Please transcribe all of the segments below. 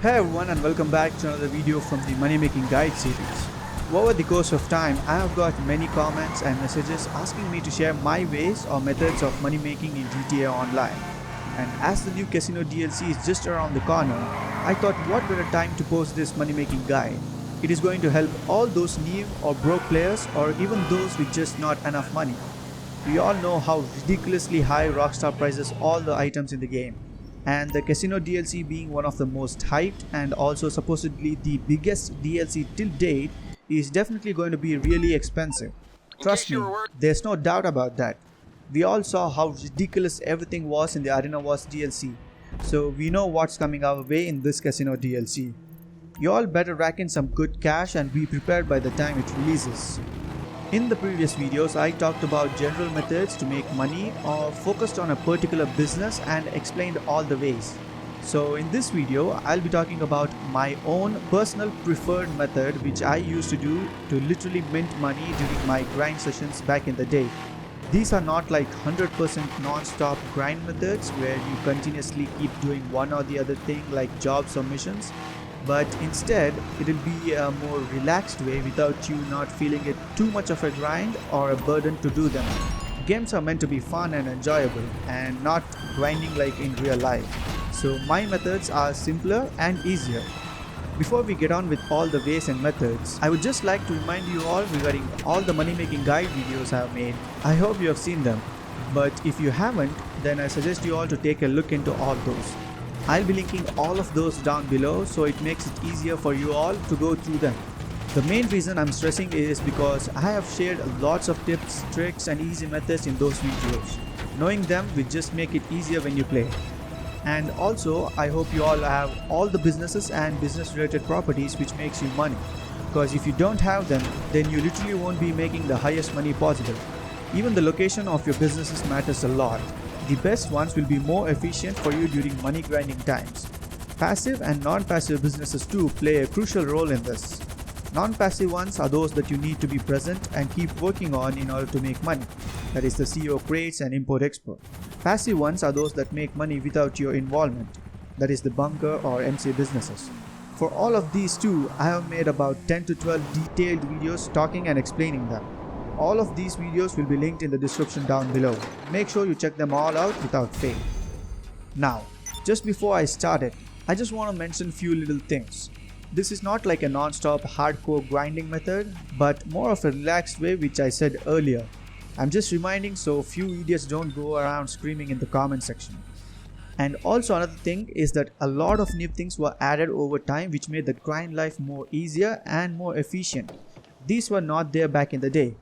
Hey everyone, and welcome back to another video from the Money Making Guide series. Over the course of time, I have got many comments and messages asking me to share my ways or methods of money making in GTA Online. And as the new casino DLC is just around the corner, I thought what better time to post this money making guide. It is going to help all those new or broke players or even those with just not enough money. We all know how ridiculously high Rockstar prices all the items in the game. And the casino DLC being one of the most hyped and also supposedly the biggest DLC till date is definitely going to be really expensive. Trust me, there's no doubt about that. We all saw how ridiculous everything was in the Arena Wars DLC, so we know what's coming our way in this casino DLC. You all better rack in some good cash and be prepared by the time it releases. In the previous videos, I talked about general methods to make money or focused on a particular business and explained all the ways. So in this video, I'll be talking about my own personal preferred method which I used to do to literally mint money during my grind sessions back in the day. These are not like 100% non-stop grind methods where you continuously keep doing one or the other thing like jobs or missions. But instead, it will be a more relaxed way without you not feeling it too much of a grind or a burden to do them. Games are meant to be fun and enjoyable and not grinding like in real life. So my methods are simpler and easier. Before we get on with all the ways and methods, I would just like to remind you all regarding all the money making guide videos I have made. I hope you have seen them. But if you haven't, then I suggest you all to take a look into all those. I'll be linking all of those down below so it makes it easier for you all to go through them. The main reason I'm stressing is because I have shared lots of tips, tricks and easy methods in those videos. Knowing them will just make it easier when you play. And also, I hope you all have all the businesses and business related properties which makes you money. Because if you don't have them, then you literally won't be making the highest money possible. Even the location of your businesses matters a lot. The best ones will be more efficient for you during money grinding times. Passive and non-passive businesses too play a crucial role in this. Non-passive ones are those that you need to be present and keep working on in order to make money. That is the CEO crates and import-export. Passive ones are those that make money without your involvement. That is the bunker or MC businesses. For all of these too, I have made about 10 to 12 detailed videos talking and explaining them. All of these videos will be linked in the description down below. Make sure you check them all out without fail. Now, just before I started, I just want to mention few little things. This is not like a non-stop hardcore grinding method, but more of a relaxed way which I said earlier. I'm just reminding so few idiots don't go around screaming in the comment section. And also another thing is that a lot of new things were added over time which made the grind life more easier and more efficient. These were not there back in the day.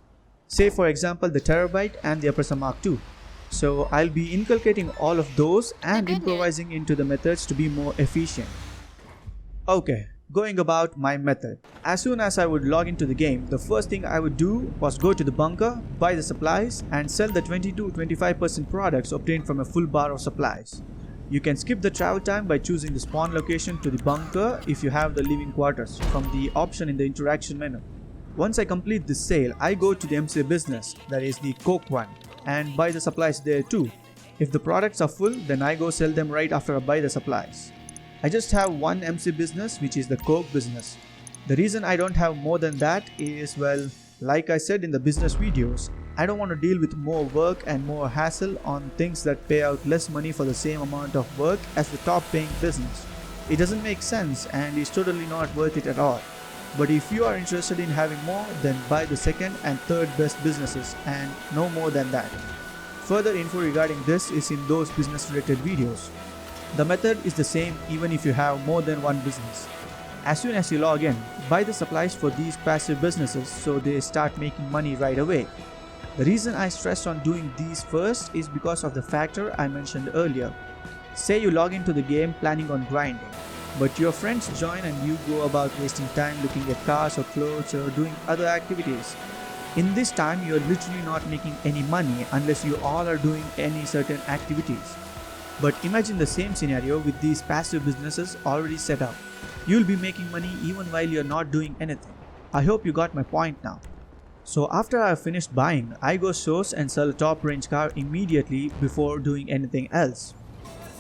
Say for example the Terabyte and the Oppressor Mark II. So I'll be inculcating all of those and improvising into the methods to be more efficient. Okay, going about my method. As soon as I would log into the game, the first thing I would do was go to the bunker, buy the supplies and sell the 20-25% products obtained from a full bar of supplies. You can skip the travel time by choosing the spawn location to the bunker if you have the living quarters from the option in the interaction menu. Once I complete this sale, I go to the MC business, that is the Coke one, and buy the supplies there too. If the products are full, then I go sell them right after I buy the supplies. I just have one MC business which is the Coke business. The reason I don't have more than that is, well, like I said in the business videos, I don't want to deal with more work and more hassle on things that pay out less money for the same amount of work as the top paying business. It doesn't make sense and is totally not worth it at all. But if you are interested in having more, then buy the second and third best businesses and no more than that. Further info regarding this is in those business related videos. The method is the same even if you have more than one business. As soon as you log in, buy the supplies for these passive businesses so they start making money right away. The reason I stressed on doing these first is because of the factor I mentioned earlier. Say you log into the game planning on grinding, but your friends join and you go about wasting time looking at cars or clothes or doing other activities. In this time, you are literally not making any money unless you all are doing any certain activities. But imagine the same scenario with these passive businesses already set up. You'll be making money even while you're not doing anything. I hope you got my point now. So after I've finished buying, I go source and sell a top range car immediately before doing anything else.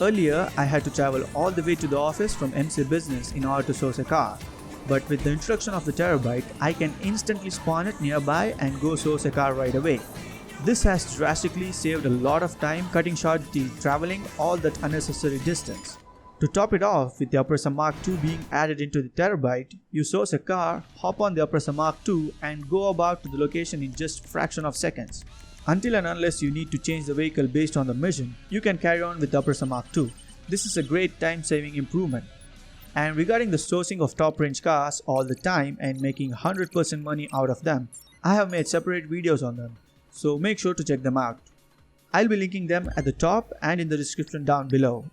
Earlier, I had to travel all the way to the office from MC Business in order to source a car. But with the introduction of the Terabyte, I can instantly spawn it nearby and go source a car right away. This has drastically saved a lot of time, cutting short the traveling all that unnecessary distance. To top it off, with the Oppressor Mark II being added into the Terabyte, you source a car, hop on the Oppressor Mark II and go about to the location in just a fraction of seconds. Until and unless you need to change the vehicle based on the mission, you can carry on with the Oppressor Mark II. This is a great time-saving improvement. And regarding the sourcing of top-range cars all the time and making 100% money out of them, I have made separate videos on them, so make sure to check them out. I'll be linking them at the top and in the description down below.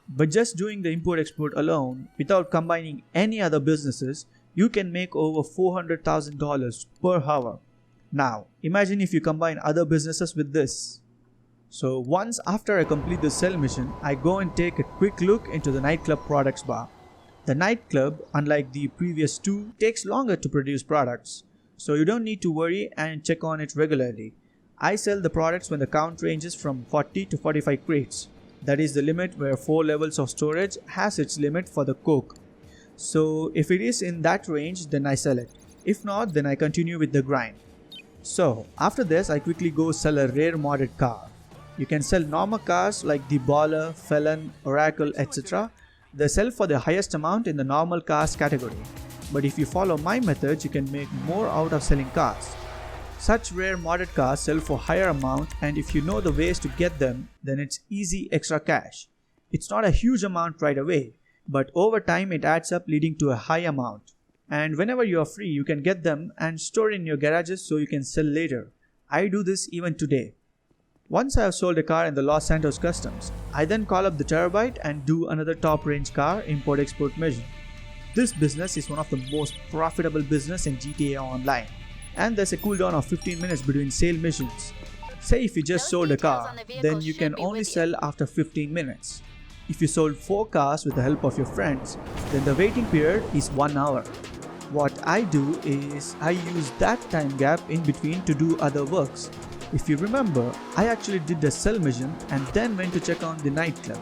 But just doing the import-export alone, without combining any other businesses, you can make over $400,000 per hour. Now, imagine if you combine other businesses with this. So once after I complete the sell mission, I go and take a quick look into the nightclub products bar. The nightclub, unlike the previous two, takes longer to produce products, so you don't need to worry and check on it regularly. I sell the products when the count ranges from 40 to 45 crates. That is the limit where 4 levels of storage has its limit for the Coke. So if it is in that range, then I sell it. If not, then I continue with the grind. So after this, I quickly go sell a rare modded car. You can sell normal cars like the Baller, Felon, Oracle, etc. They sell for the highest amount in the normal cars category. But if you follow my methods, you can make more out of selling cars. Such rare modded cars sell for higher amount, and if you know the ways to get them, then it's easy extra cash. It's not a huge amount right away, but over time it adds up, leading to a high amount. And whenever you are free, you can get them and store in your garages so you can sell later. I do this even today. Once I have sold a car in the Los Santos Customs, I then call up the Terabyte and do another top range car import-export mission. This business is one of the most profitable business in GTA Online. And there's a cooldown of 15 minutes between sale missions. Say if you just sold a car, then you can only sell after 15 minutes. If you sold 4 cars with the help of your friends, then the waiting period is 1 hour. What I do is I use that time gap in between to do other works. If you remember, I actually did the sell mission and then went to check on the nightclub.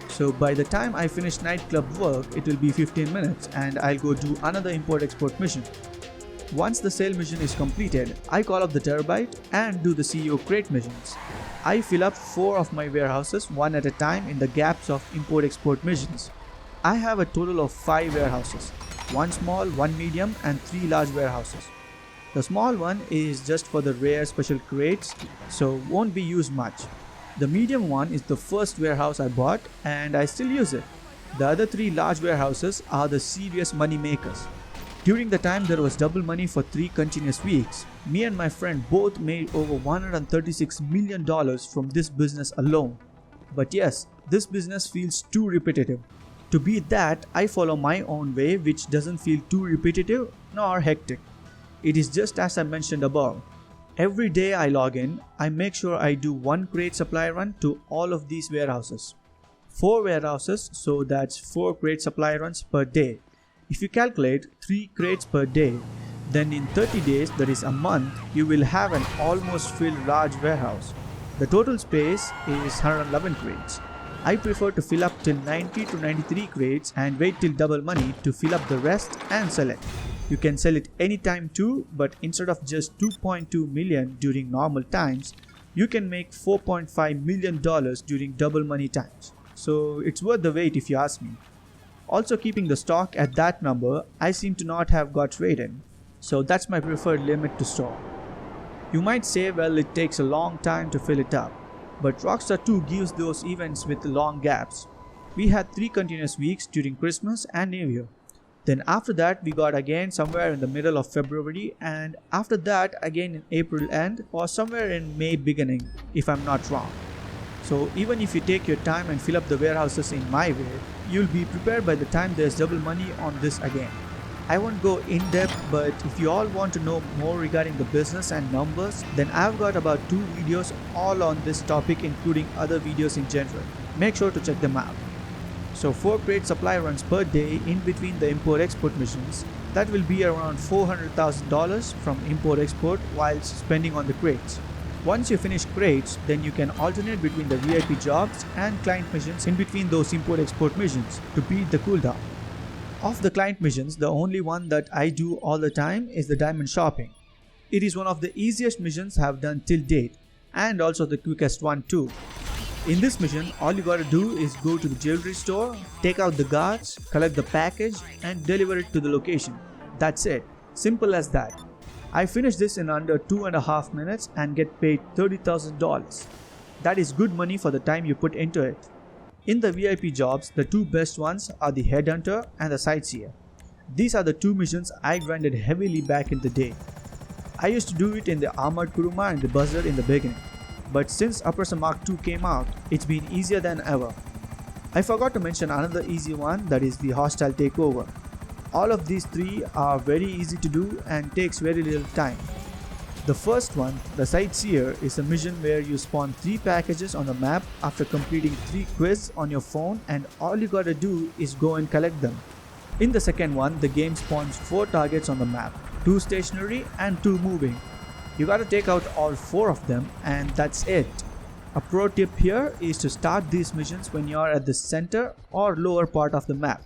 So by the time I finish nightclub work, it will be 15 minutes and I'll go do another import-export mission. Once the sale mission is completed, I call up the Terabyte and do the CEO crate missions. I fill up 4 of my warehouses one at a time in the gaps of import-export missions. I have a total of 5 warehouses, 1 small, 1 medium and 3 large warehouses. The small one is just for the rare special crates, so won't be used much. The medium one is the first warehouse I bought and I still use it. The other 3 large warehouses are the serious money makers. During the time there was double money for 3 continuous weeks, me and my friend both made over $136 million from this business alone. But yes, this business feels too repetitive. To beat that, I follow my own way, which doesn't feel too repetitive nor hectic. It is just as I mentioned above. Every day I log in, I make sure I do 1 crate supply run to all of these warehouses. 4 warehouses, so that's 4 crate supply runs per day. If you calculate 3 crates per day, then in 30 days, that is a month, you will have an almost filled large warehouse. The total space is 111 crates. I prefer to fill up till 90 to 93 crates and wait till double money to fill up the rest and sell it. You can sell it anytime too, but instead of just 2.2 million during normal times, you can make $4.5 million during double money times. So it's worth the wait if you ask me. Also, keeping the stock at that number, I seem to not have got rated. So that's my preferred limit to store. You might say, well, it takes a long time to fill it up. But Rockstar 2 gives those events with long gaps. We had 3 continuous weeks during Christmas and New Year. Then after that, we got again somewhere in the middle of February, and after that again in April end or somewhere in May beginning, if I'm not wrong. So even if you take your time and fill up the warehouses in my way, you'll be prepared by the time there's double money on this again. I won't go in depth, but if you all want to know more regarding the business and numbers, then I've got about 2 videos all on this topic, including other videos in general. Make sure to check them out. So 4 crate supply runs per day in between the import-export missions. That will be around $400,000 from import-export while spending on the crates. Once you finish crates, then you can alternate between the VIP jobs and client missions in between those import-export missions to beat the cooldown. Of the client missions, the only one that I do all the time is the diamond shopping. It is one of the easiest missions I have done till date, and also the quickest one too. In this mission, all you gotta do is go to the jewelry store, take out the guards, collect the package and deliver it to the location. That's it. Simple as that. I finished this in under 2.5 minutes and get paid $30,000. That is good money for the time you put into it. In the VIP jobs, the two best ones are the headhunter and the sightseer. These are the two missions I grinded heavily back in the day. I used to do it in the armored kuruma and the buzzard in the beginning. But since Oppressor Mark II came out, it's been easier than ever. I forgot to mention another easy one, that is the hostile takeover. All of these three are very easy to do and takes very little time. The first one, the sightseer, is a mission where you spawn 3 packages on the map after completing 3 quests on your phone, and all you gotta do is go and collect them. In the second one, the game spawns 4 targets on the map, 2 stationary and 2 moving. You gotta take out all 4 of them and that's it. A pro tip here is to start these missions when you are at the center or lower part of the map.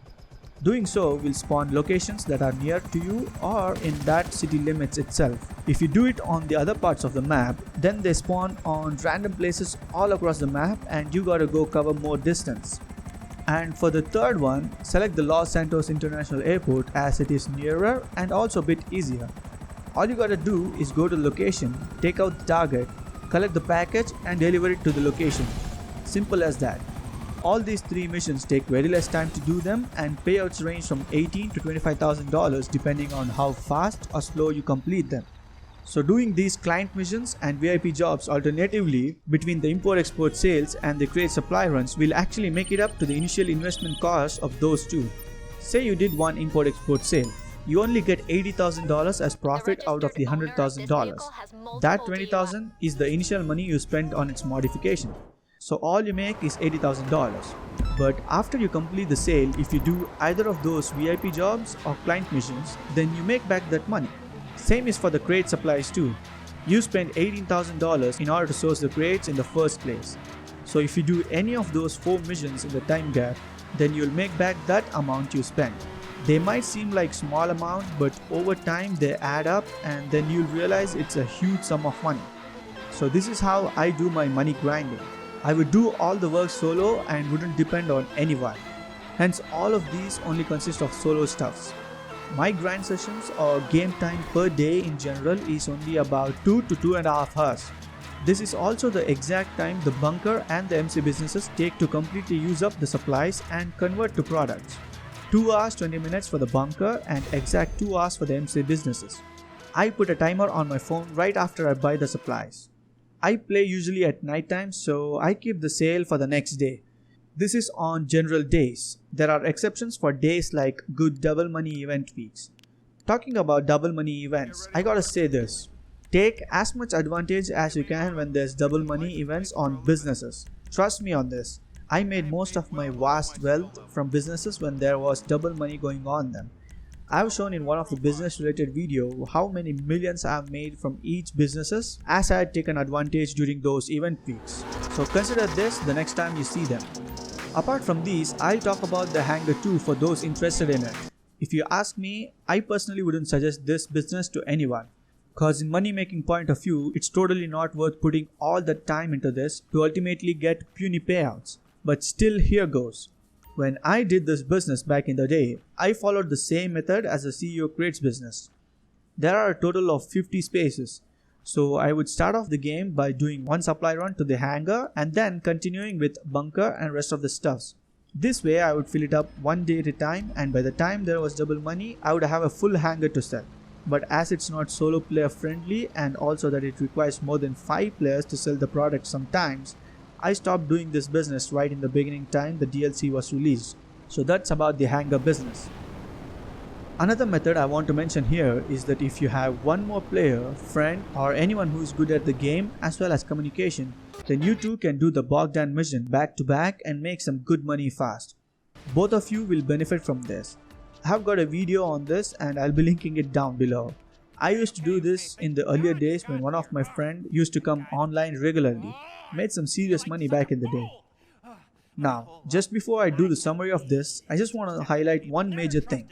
Doing so will spawn locations that are near to you or in that city limits itself. If you do it on the other parts of the map, then they spawn on random places all across the map and you gotta go cover more distance. And for the third one, select the Los Santos International Airport as it is nearer and also a bit easier. All you gotta do is go to the location, take out the target, collect the package and deliver it to the location. Simple as that. All these 3 missions take very less time to do them and payouts range from $18,000 to $25,000 depending on how fast or slow you complete them. So doing these client missions and VIP jobs alternatively between the import-export sales and the crate supply runs will actually make it up to the initial investment cost of those two. Say you did one import-export sale. You only get $80,000 as profit out of the $100,000. That $20,000 is the initial money you spent on its modification. So all you make is $80,000. But after you complete the sale, if you do either of those VIP jobs or client missions, then you make back that money. Same is for the crate supplies too. You spend $18,000 in order to source the crates in the first place. So if you do any of those 4 missions in the time gap, then you'll make back that amount you spent. They might seem like small amount, but over time they add up and then you'll realize it's a huge sum of money. So this is how I do my money grinding. I would do all the work solo and wouldn't depend on anyone. Hence all of these only consist of solo stuffs. My grind sessions or game time per day in general is only about 2 to 2.5 hours. This is also the exact time the bunker and the MC businesses take to completely use up the supplies and convert to products. 2 hours 20 minutes for the bunker and exact 2 hours for the MC businesses. I put a timer on my phone right after I buy the supplies. I play usually at night time, so I keep the sale for the next day. This is on general days. There are exceptions for days like good double money event weeks. Talking about double money events, I gotta say this. Take as much advantage as you can when there's double money events on businesses. Trust me on this. I made most of my vast wealth from businesses when there was double money going on them. I've shown in one of the business related video how many millions I've made from each businesses as I had taken advantage during those event weeks. So consider this the next time you see them. Apart from these, I'll talk about the hangar too for those interested in it. If you ask me, I personally wouldn't suggest this business to anyone. Cause in money making point of view, it's totally not worth putting all that time into this to ultimately get puny payouts. But still, here goes. When I did this business back in the day, I followed the same method as the CEO Crates business. There are a total of 50 spaces. So I would start off the game by doing one supply run to the hangar and then continuing with bunker and rest of the stuffs. This way I would fill it up one day at a time, and by the time there was double money, I would have a full hangar to sell. But as it's not solo player friendly and also that it requires more than 5 players to sell the product sometimes, I stopped doing this business right in the beginning time the DLC was released. So that's about the hangar business. Another method I want to mention here is that if you have one more player, friend or anyone who is good at the game as well as communication, then you two can do the Bogdan mission back to back and make some good money fast. Both of you will benefit from this. I have got a video on this and I'll be linking it down below. I used to do this in the earlier days when one of my friends used to come online regularly. Made some serious money back in the day. Now, just before I do the summary of this, I just want to highlight one major thing.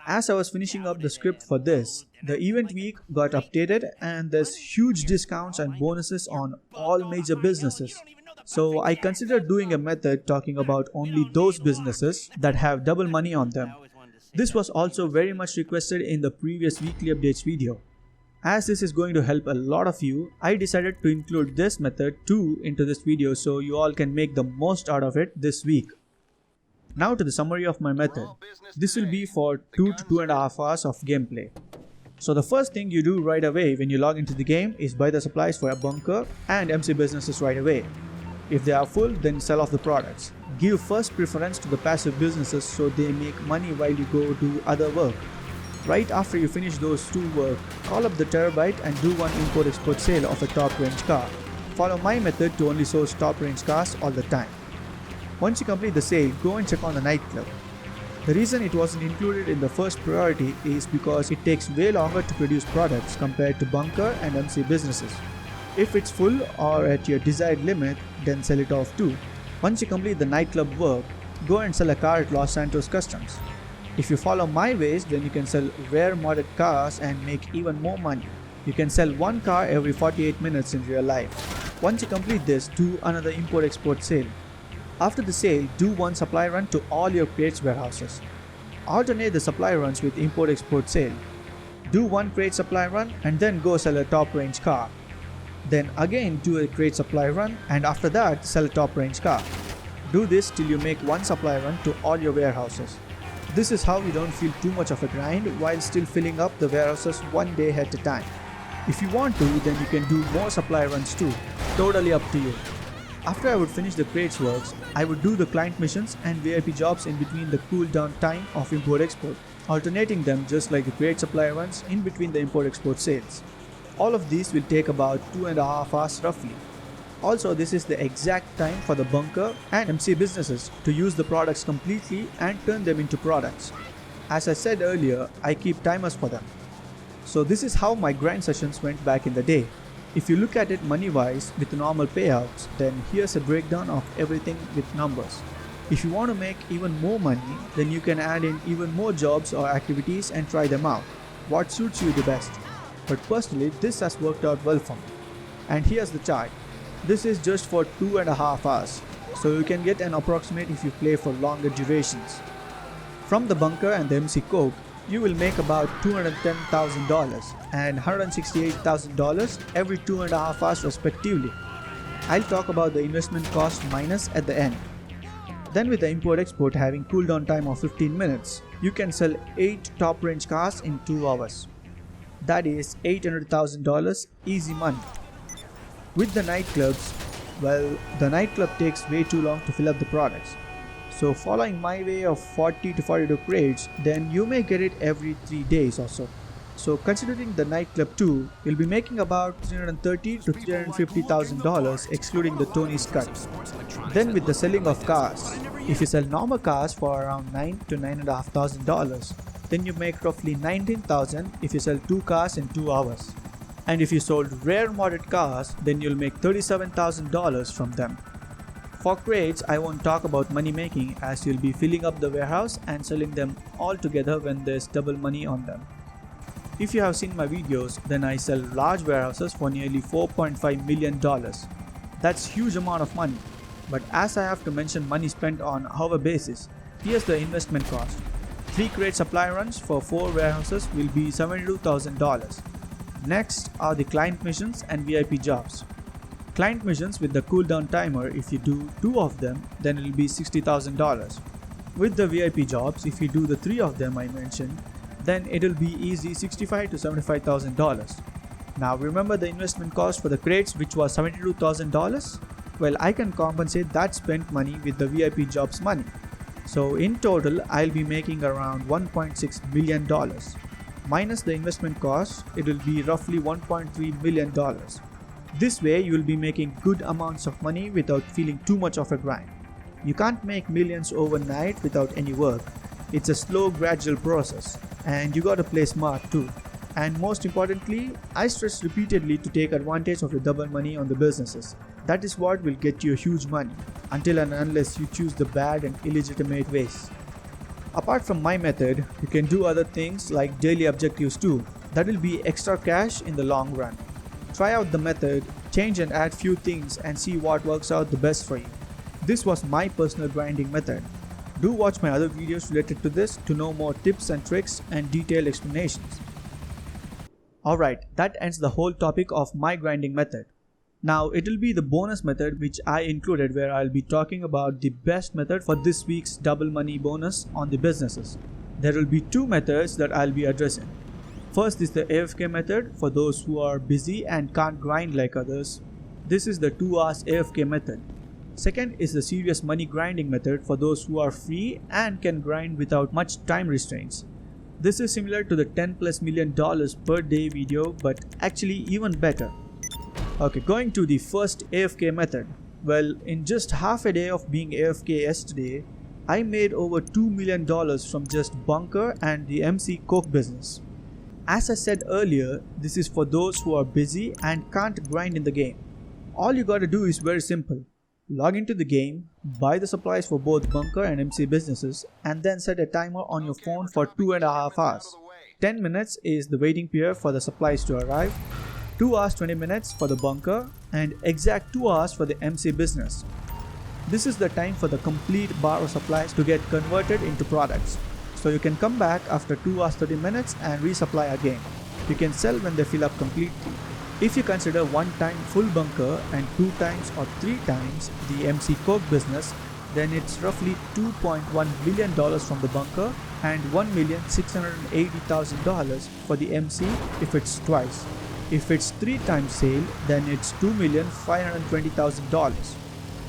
As I was finishing up the script for this, the event week got updated and there's huge discounts and bonuses on all major businesses. So I considered doing a method talking about only those businesses that have double money on them. This was also very much requested in the previous weekly updates video. As this is going to help a lot of you, I decided to include this method too into this video so you all can make the most out of it this week. Now to the summary of my method. This will be for 2 to 2.5 hours of gameplay. So the first thing you do right away when you log into the game is buy the supplies for a bunker and MC businesses right away. If they are full, then sell off the products. Give first preference to the passive businesses so they make money while you go do other work. Right after you finish those two work, call up the terabyte and do one import-export sale of a top range car. Follow my method to only source top range cars all the time. Once you complete the sale, go and check on the nightclub. The reason it wasn't included in the first priority is because it takes way longer to produce products compared to bunker and MC businesses. If it's full or at your desired limit, then sell it off too. Once you complete the nightclub work, go and sell a car at Los Santos Customs. If you follow my ways, then you can sell rare modded cars and make even more money. You can sell one car every 48 minutes in real life. Once you complete this, do another import-export sale. After the sale, do one supply run to all your crates warehouses. Alternate the supply runs with import-export sale. Do one crate supply run and then go sell a top range car. Then again do a crate supply run and after that sell a top range car. Do this till you make one supply run to all your warehouses. This is how you don't feel too much of a grind while still filling up the warehouses one day at a time. If you want to, then you can do more supply runs too. Totally up to you. After I would finish the crates works, I would do the client missions and VIP jobs in between the cooldown time of import-export, alternating them just like the crate supply runs in between the import-export sales. All of these will take about 2.5 hours roughly. Also, this is the exact time for the bunker and MC businesses to use the products completely and turn them into products. As I said earlier, I keep timers for them. So this is how my grind sessions went back in the day. If you look at it money-wise with normal payouts, then here's a breakdown of everything with numbers. If you want to make even more money, then you can add in even more jobs or activities and try them out. What suits you the best? But personally, this has worked out well for me. And here's the chart. This is just for 2.5 hours, so you can get an approximate if you play for longer durations. From the bunker and the MC Coke, you will make about $210,000 and $168,000 every 2.5 hours respectively. I'll talk about the investment cost minus at the end. Then with the import-export having cooldown time of 15 minutes, you can sell 8 top range cars in 2 hours. That is $800,000 easy money. With the nightclubs, well, the nightclub takes way too long to fill up the products. So following my way of 40 to 42 crates, then you may get it every 3 days or so. So considering the nightclub too, you'll be making about $330,000 to $350,000 excluding the Tony's cut. Then with the selling of cars, if you sell normal cars for around $9,000 to $9,500, then you make roughly $19,000 if you sell 2 cars in 2 hours. And if you sold rare modded cars, then you'll make $37,000 from them. For crates, I won't talk about money making as you'll be filling up the warehouse and selling them all together when there's double money on them. If you have seen my videos, then I sell large warehouses for nearly $4.5 million. That's huge amount of money. But as I have to mention money spent on hour basis, here's the investment cost. 3 crate supply runs for 4 warehouses will be $72,000. Next are the client missions and VIP jobs. Client missions with the cooldown timer, if you do 2 of them, then it will be $60,000. With the VIP jobs, if you do the 3 of them I mentioned, then it will be easy $65,000 to $75,000. Now remember the investment cost for the crates, which was $72,000? Well, I can compensate that spent money with the VIP jobs money. So in total, I'll be making around $1.6 million. Minus the investment cost, it will be roughly $1.3 million. This way, you will be making good amounts of money without feeling too much of a grind. You can't make millions overnight without any work. It's a slow, gradual process, and you gotta play smart too. And most importantly, I stress repeatedly to take advantage of the double money on the businesses. That is what will get you huge money, until and unless you choose the bad and illegitimate ways. Apart from my method, you can do other things like daily objectives too. That will be extra cash in the long run. Try out the method, change and add few things and see what works out the best for you. This was my personal grinding method. Do watch my other videos related to this to know more tips and tricks and detailed explanations. Alright, that ends the whole topic of my grinding method. Now it will be the bonus method which I included, where I'll be talking about the best method for this week's double money bonus on the businesses. There will be two methods that I'll be addressing. First is the AFK method for those who are busy and can't grind like others. This is the 2 hours AFK method. Second is the serious money grinding method for those who are free and can grind without much time restraints. This is similar to the $10+ million per day video, but actually even better. Okay, going to the first AFK method. Well, in just half a day of being AFK yesterday, I made over $2 million from just bunker and the MC Coke business. As I said earlier, this is for those who are busy and can't grind in the game. All you gotta do is very simple. Log into the game, buy the supplies for both bunker and MC businesses, and then set a timer on your phone for 2.5 hours. 10 minutes is the waiting period for the supplies to arrive, 2 hours 20 minutes for the bunker, and exact 2 hours for the MC business. This is the time for the complete bar of supplies to get converted into products. So you can come back after 2 hours 30 minutes and resupply again. You can sell when they fill up completely. If you consider one time full bunker and 2 times or 3 times the MC Coke business, then it's roughly $2.1 million from the bunker and $1,680,000 for the MC if it's twice. If it's 3 times sale, then it's $2,520,000.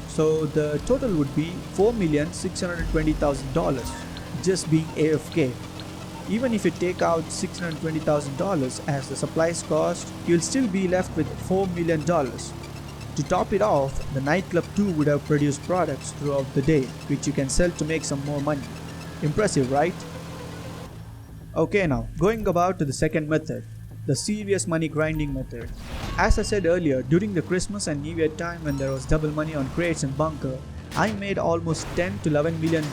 So the total would be $4,620,000 just being AFK. Even if you take out $620,000 as the supplies cost, you'll still be left with $4 million. To top it off, the nightclub too would have produced products throughout the day, which you can sell to make some more money. Impressive, right? Okay, now going about to the second method, the serious money grinding method. As I said earlier, during the Christmas and New Year time when there was double money on crates and bunker, I made almost $10 to $11 million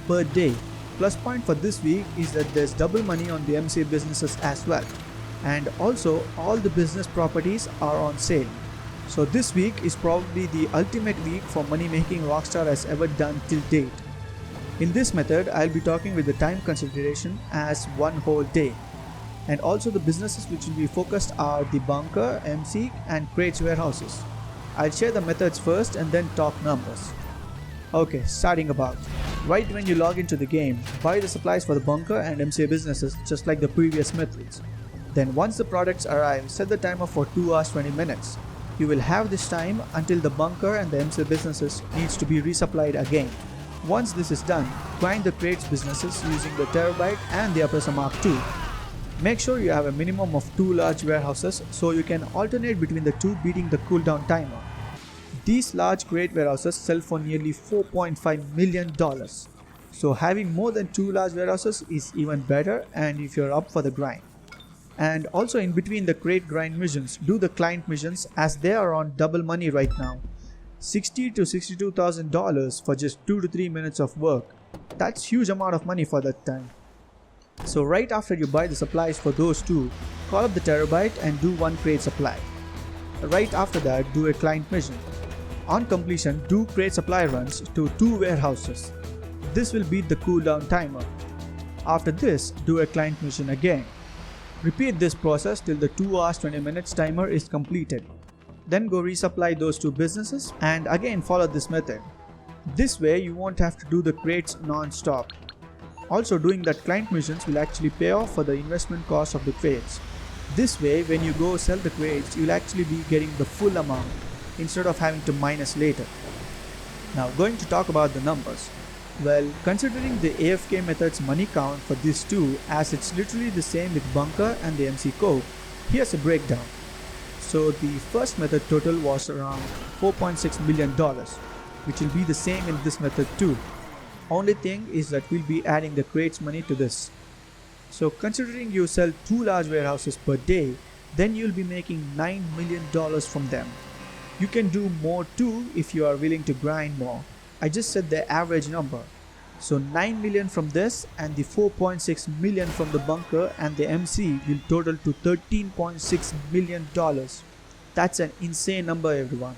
per day. Plus point for this week is that there's double money on the MC businesses as well. And also all the business properties are on sale. So this week is probably the ultimate week for money making Rockstar has ever done till date. In this method, I'll be talking with the time consideration as one whole day. And also the businesses which will be focused are the bunker, MC and crates warehouses. I'll share the methods first and then talk numbers. Okay, starting about. Right when you log into the game, buy the supplies for the bunker and MC businesses just like the previous methods. Then once the products arrive, set the timer for 2 hours 20 minutes. You will have this time until the bunker and the MC businesses needs to be resupplied again. Once this is done, grind the crates businesses using the Terabyte and the Oppressor Mark II. Make sure you have a minimum of 2 large warehouses so you can alternate between the two beating the cooldown timer. These large crate warehouses sell for nearly $4.5 million. So having more than 2 large warehouses is even better, and if you're up for the grind. And also in between the crate grind missions, do the client missions as they are on double money right now. $60,000 to $62,000 for just 2 to 3 minutes of work. That's huge amount of money for that time. So right after you buy the supplies for those two, call up the Terabyte and do 1 crate supply. Right after that, do a client mission. On completion, do crate supply runs to 2 warehouses. This will beat the cooldown timer. After this, do a client mission again. Repeat this process till the 2 hours 20 minutes timer is completed. Then go resupply those 2 businesses and again follow this method. This way you won't have to do the crates non-stop. Also, doing that client missions will actually pay off for the investment cost of the crates. This way, when you go sell the crates, you'll actually be getting the full amount instead of having to minus later. Now going to talk about the numbers. Well, considering the AFK method's money count for these two, as it's literally the same with bunker and the MC Coke, here's a breakdown. So the first method total was around $4.6 million, which will be the same in this method too. Only thing is that we'll be adding the crates money to this. So considering you sell 2 large warehouses per day, then you'll be making $9 million from them. You can do more too if you are willing to grind more. I just said the average number. So 9 million from this and the 4.6 million from the bunker and the MC will total to $13.6 million. That's an insane number, everyone.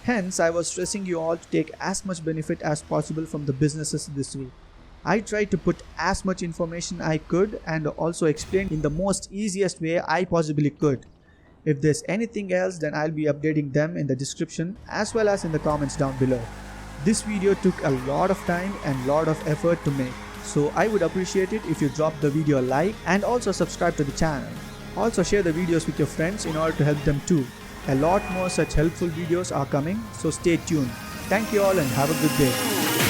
Hence, I was stressing you all to take as much benefit as possible from the businesses this week. I tried to put as much information I could and also explain in the most easiest way I possibly could. If there's anything else, then I'll be updating them in the description as well as in the comments down below. This video took a lot of time and lot of effort to make, so I would appreciate it if you drop the video a like and also subscribe to the channel. Also share the videos with your friends in order to help them too. A lot more such helpful videos are coming, so stay tuned. Thank you all and have a good day.